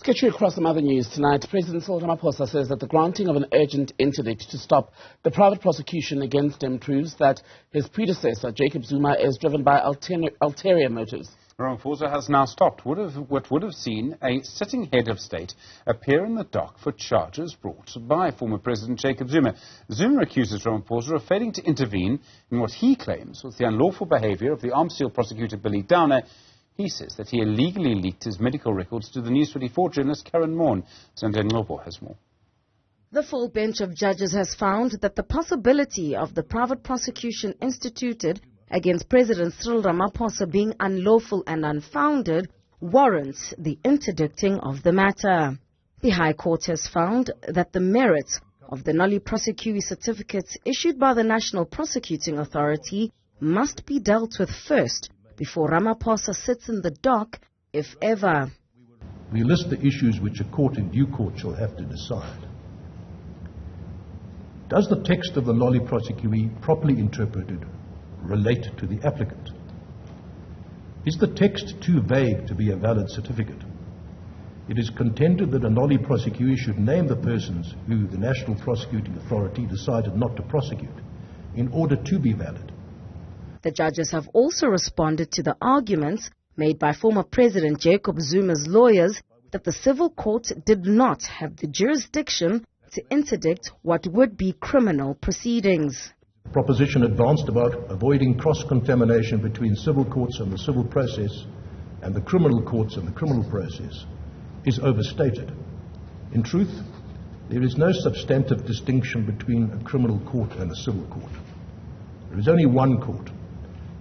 get you across some other news tonight. President Cyril Ramaphosa says that the granting of an urgent interdict to stop the private prosecution against him proves that his predecessor, Jacob Zuma, is driven by ulterior motives. Ramaphosa has now stopped what would have seen a sitting head of state appear in the dock for charges brought by former President Jacob Zuma. Zuma accuses Ramaphosa of failing to intervene in what he claims was the unlawful behaviour of the Armed Steel prosecutor Billy Downer. He says that he illegally leaked his medical records to the News24 journalist Karyn Maughan. Ngcobo has more. The full bench of judges has found that the possibility of the private prosecution instituted against President Cyril Ramaphosa being unlawful and unfounded warrants the interdicting of the matter. The High Court has found that the merits of the nolli prosequi certificates issued by the National Prosecuting Authority must be dealt with first before Ramaphosa sits in the dock, if ever. We list the issues which a court in due court shall have to decide. Does the text of the nolli prosequi, properly interpreted, relate to the applicant? Is the text too vague to be a valid certificate? It is contended that a nolli prosequi should name the persons who the National Prosecuting Authority decided not to prosecute in order to be valid. The judges have also responded to the arguments made by former President Jacob Zuma's lawyers that the civil court did not have the jurisdiction to interdict what would be criminal proceedings. The proposition advanced about avoiding cross-contamination between civil courts and the civil process and the criminal courts and the criminal process is overstated. In truth, there is no substantive distinction between a criminal court and a civil court. There is only one court,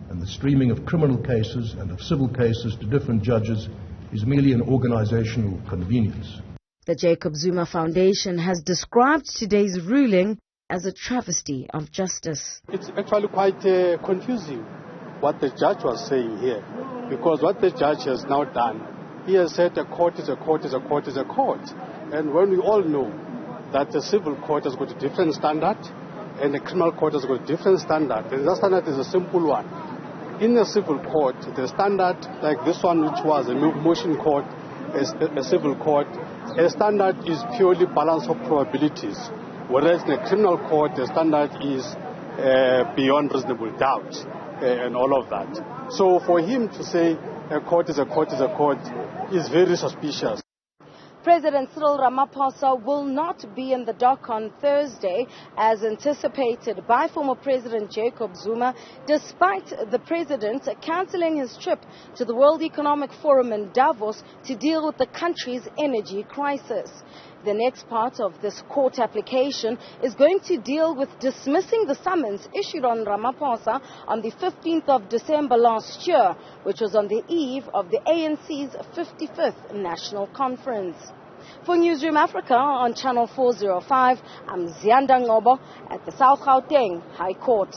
and the streaming of criminal cases and of civil cases to different judges is merely an organizational convenience. The Jacob Zuma Foundation has described today's ruling as a travesty of justice. It's actually quite confusing what the judge was saying here, because what the judge has now done, he has said a court is a court is a court is a court. And when we all know that the civil court has got a different standard and the criminal court has got a different standard, and that standard is a simple one. In a civil court, the standard, like this one, which was a motion court, a civil court, a standard is purely balance of probabilities, whereas in a criminal court, the standard is beyond reasonable doubt and all of that. So for him to say a court is a court is a court is very suspicious. President Cyril Ramaphosa will not be in the dock on Thursday as anticipated by former President Jacob Zuma, despite the president cancelling his trip to the World Economic Forum in Davos to deal with the country's energy crisis. The next part of this court application is going to deal with dismissing the summons issued on Ramaphosa on the 15th of December last year, which was on the eve of the ANC's 55th National Conference. For Newzroom Afrika on Channel 405, I'm Ziyanda Ngcobo at the South Gauteng High Court.